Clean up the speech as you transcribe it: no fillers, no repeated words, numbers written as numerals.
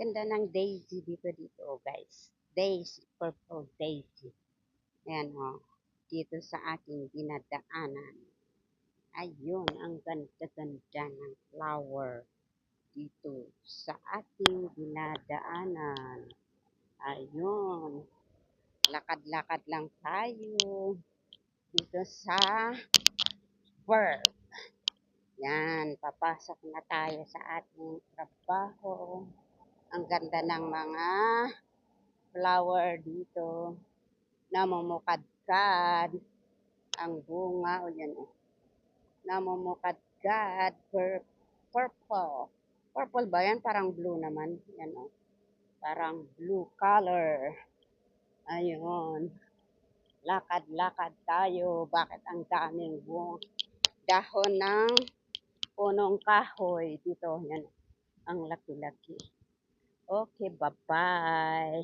Ganda ng daisy dito, guys. Daisy, purple daisy. Ayan, oh. Dito sa aking dinadaanan. Ayun, ang ganda-ganda ng flower dito sa ating dinadaanan. Ayun. Lakad-lakad lang tayo dito sa work. Yan, papasok na tayo sa ating trabaho. Ang ganda ng mga flower dito. Namumukadkad ang bunga. O yan, oh. Namumukadkad. Purple. Purple ba yan? Parang blue naman. Yan, oh. Parang blue color. Ayun. Lakad-lakad tayo. Bakit ang daming dahon ng punong kahoy dito? Yan. Ang laki-laki. Okay, bye-bye.